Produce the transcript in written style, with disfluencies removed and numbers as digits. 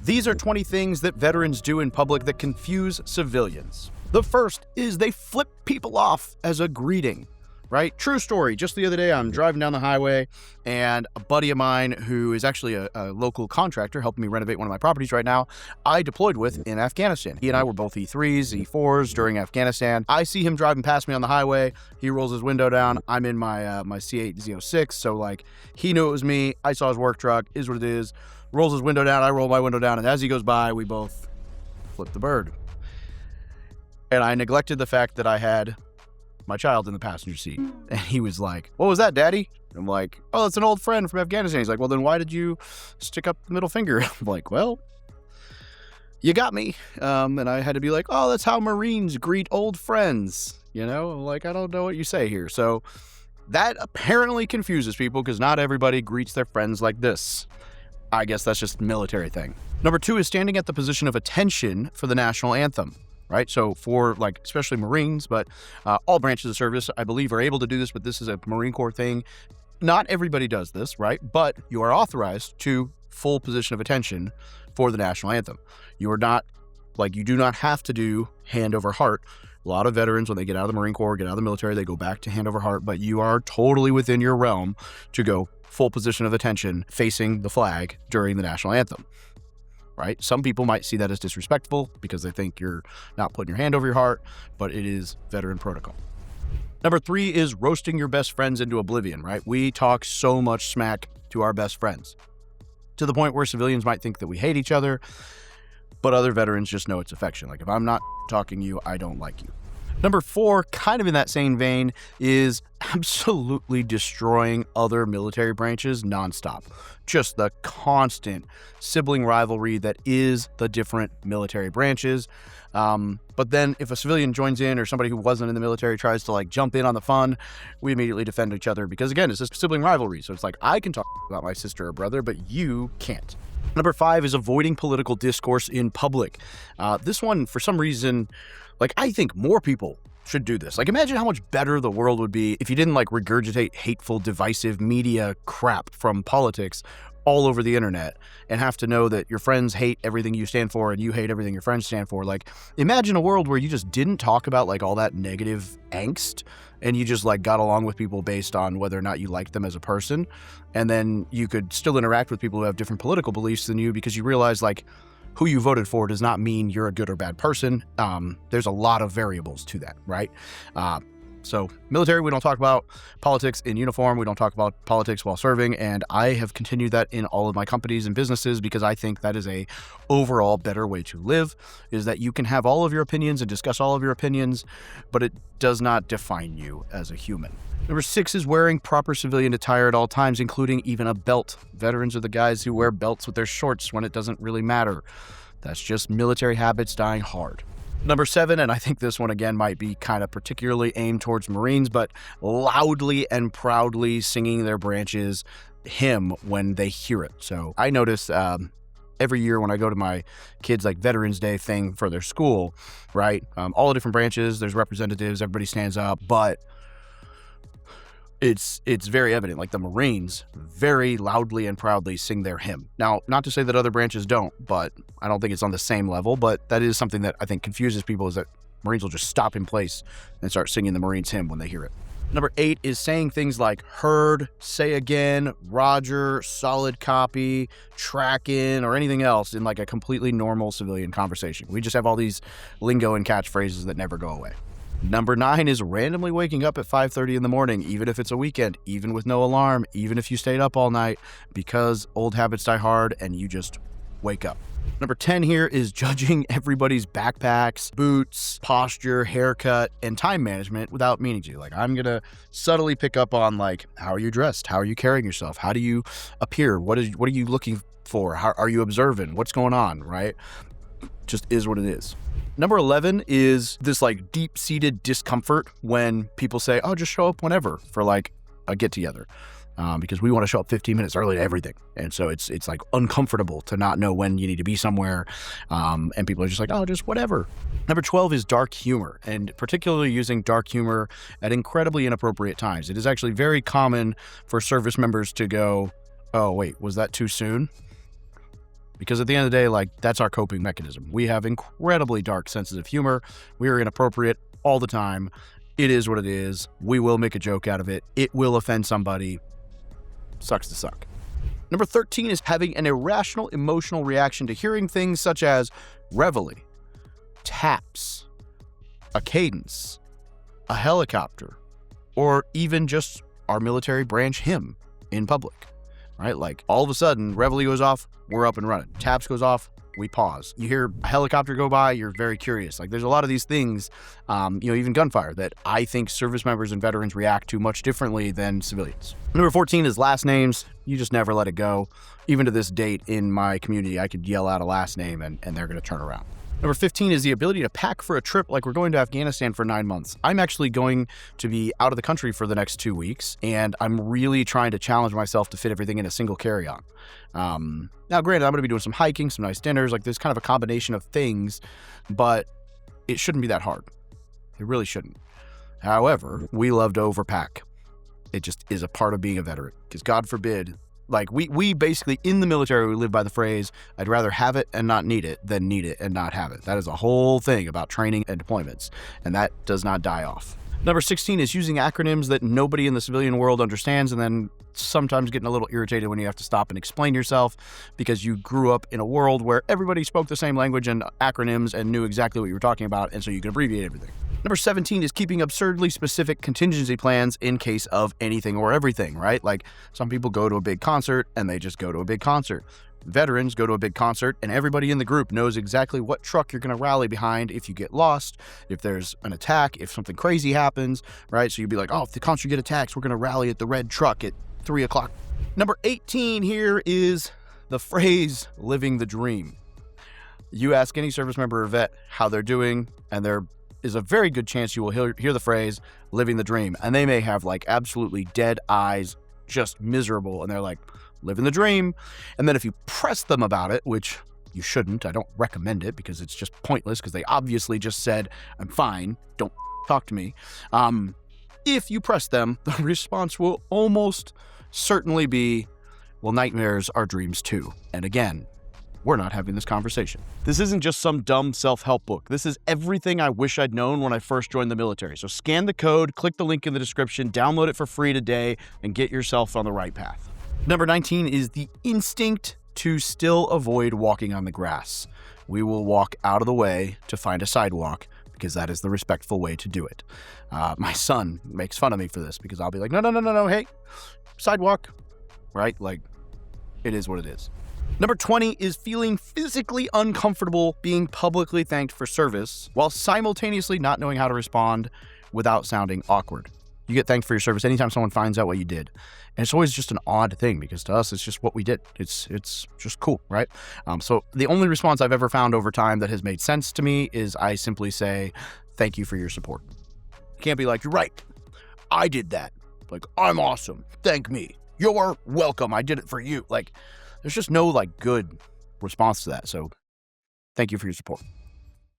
These are 20 things that veterans do in public that confuse civilians. The first is they flip people off as a greeting, right? True story. Just the other day, I'm driving down the highway and a buddy of mine who is actually a local contractor helping me renovate one of my properties right now, I deployed with in Afghanistan. He and I were both E3s, E4s during Afghanistan. I see him driving past me on the highway. He rolls his window down. I'm in my my C8 Z06. So like he knew it was me. I saw his work truck, is what it is. Rolls his window down. I roll my window down. And as he goes by, we both flip the bird. And I neglected the fact that I had my child in the passenger seat. And he was like, "What was that, Daddy?" I'm like, "Oh, it's an old friend from Afghanistan." He's like, "Well, then why did you stick up the middle finger?" I'm like, "Well, you got me." And I had to be like, "Oh, that's how Marines greet old friends." You know, like, I don't know what you say here. So that apparently confuses people because not everybody greets their friends like this. I guess that's just a military thing. Number 2 is standing at the position of attention for the national anthem. Right? So for like, especially Marines, but all branches of service, I believe, are able to do this, but this is a Marine Corps thing. Not everybody does this, right? But you are authorized to full position of attention for the national anthem. You are not, like, you do not have to do hand over heart. A lot of veterans, when they get out of the Marine Corps, get out of the military, they go back to hand over heart, but you are totally within your realm to go full position of attention facing the flag during the national anthem. Right? Some people might see that as disrespectful because they think you're not putting your hand over your heart, but it is veteran protocol. Number 3 is roasting your best friends into oblivion, right? We talk so much smack to our best friends to the point where civilians might think that we hate each other, but other veterans just know it's affection. Like, if I'm not talking to you, I don't like you. Number 4, kind of in that same vein, is absolutely destroying other military branches nonstop. Just the constant sibling rivalry that is the different military branches. But then if a civilian joins in or somebody who wasn't in the military tries to like jump in on the fun, we immediately defend each other because, again, it's a sibling rivalry. So it's like, I can talk about my sister or brother, but you can't. Number 5 is avoiding political discourse in public. This one, for some reason, like, I think more people should do this. Like, imagine how much better the world would be if you didn't like regurgitate hateful, divisive media crap from politics all over the internet and have to know that your friends hate everything you stand for and you hate everything your friends stand for. Like, imagine a world where you just didn't talk about like all that negative angst and you just like got along with people based on whether or not you liked them as a person. And then you could still interact with people who have different political beliefs than you because you realize like who you voted for does not mean you're a good or bad person. There's a lot of variables to that, right? So military, we don't talk about politics in uniform. We don't talk about politics while serving. And I have continued that in all of my companies and businesses because I think that is a overall better way to live, is that you can have all of your opinions and discuss all of your opinions, but it does not define you as a human. Number 6 is wearing proper civilian attire at all times, including even a belt. Veterans are the guys who wear belts with their shorts when it doesn't really matter. That's just military habits dying hard. Number 7, and I think this one again might be kind of particularly aimed towards Marines, but loudly and proudly singing their branch's hymn when they hear it. So I notice every year when I go to my kids' like Veterans Day thing for their school, right? All the different branches, there's representatives, everybody stands up, but it's very evident, like the Marines very loudly and proudly sing their hymn. Now, not to say that other branches don't, but I don't think it's on the same level, but that is something that I think confuses people, is that Marines will just stop in place and start singing the Marines hymn when they hear it. Number 8 is saying things like heard, say again, roger, solid copy, track in, or anything else in like a completely normal civilian conversation. We just have all these lingo and catchphrases that never go away. Number 9 is randomly waking up at 5:30 in the morning, even if it's a weekend, even with no alarm, even if you stayed up all night, because old habits die hard and you just wake up. Number 10 here is judging everybody's backpacks, boots, posture, haircut, and time management without meaning to. Like, I'm going to subtly pick up on like, how are you dressed? How are you carrying yourself? How do you appear? What are you looking for? How are you observant? What's going on, right? Just is what it is. Number 11 is this like deep-seated discomfort when people say, oh, just show up whenever for like a get-together. Because we want to show up 15 minutes early to everything. And so it's like uncomfortable to not know when you need to be somewhere. And people are just like, oh, just whatever. Number 12 is dark humor, and particularly using dark humor at incredibly inappropriate times. It is actually very common for service members to go, oh, wait, was that too soon? because at the end of the day, like, that's our coping mechanism. We have incredibly dark senses of humor. We are inappropriate all the time. It is what it is. We will make a joke out of it. It will offend somebody. Sucks to suck. Number 13 is having an irrational emotional reaction to hearing things such as reveille, taps, a cadence, a helicopter, or even just our military branch hymn in public, right? Like, all of a sudden, reveille goes off, we're up and running. Taps goes off, we pause. You hear a helicopter go by, you're very curious. Like, there's a lot of these things, even gunfire, that I think service members and veterans react to much differently than civilians. Number 14 is last names. You just never let it go. Even to this date in my community, I could yell out a last name and they're going to turn around. Number 15 is the ability to pack for a trip like we're going to Afghanistan for 9 months. I'm actually going to be out of the country for the next 2 weeks, and I'm really trying to challenge myself to fit everything in a single carry-on. Now, granted, I'm going to be doing some hiking, some nice dinners, like there's kind of a combination of things, but it shouldn't be that hard. It really shouldn't. However, we love to overpack. It just is a part of being a veteran, because God forbid, like we basically, in the military, we live by the phrase, I'd rather have it and not need it than need it and not have it. That is a whole thing about training and deployments, and that does not die off. Number 16 is using acronyms that nobody in the civilian world understands, and then sometimes getting a little irritated when you have to stop and explain yourself because you grew up in a world where everybody spoke the same language and acronyms and knew exactly what you were talking about, and so you can abbreviate everything. Number 17 is keeping absurdly specific contingency plans in case of anything or everything, right? Like, some people go to a big concert and they just go to a big concert. Veterans go to a big concert and everybody in the group knows exactly what truck you're going to rally behind if you get lost, if there's an attack, if something crazy happens, right? So you'd be like, oh, if the concert get attacked, we're going to rally at the red truck at 3 o'clock. Number 18 here is the phrase living the dream. You ask any service member or vet how they're doing, and there is a very good chance you will hear the phrase living the dream, and they may have like absolutely dead eyes, just miserable, and they're like, living the dream. And then if you press them about it, which you shouldn't, I don't recommend it because it's just pointless, because they obviously just said, I'm fine, don't talk to me. If you press them, the response will almost certainly be, well, nightmares are dreams too. And again, we're not having this conversation. This isn't just some dumb self-help book. This is everything I wish I'd known when I first joined the military. So scan the code, click the link in the description, download it for free today, and get yourself on the right path. Number 19 is the instinct to still avoid walking on the grass. We will walk out of the way to find a sidewalk because that is the respectful way to do it. My son makes fun of me for this because I'll be like, no, hey, sidewalk, right? Like, it is what it is. Number 20 is feeling physically uncomfortable being publicly thanked for service while simultaneously not knowing how to respond without sounding awkward. You get thanked for your service anytime someone finds out what you did. And it's always just an odd thing because to us, it's just what we did. It's just cool, right? So the only response I've ever found over time that has made sense to me is I simply say, thank you for your support. You can't be like, you're right, I did that. Like, I'm awesome, thank me. You're welcome, I did it for you. Like, there's just no like good response to that. So thank you for your support.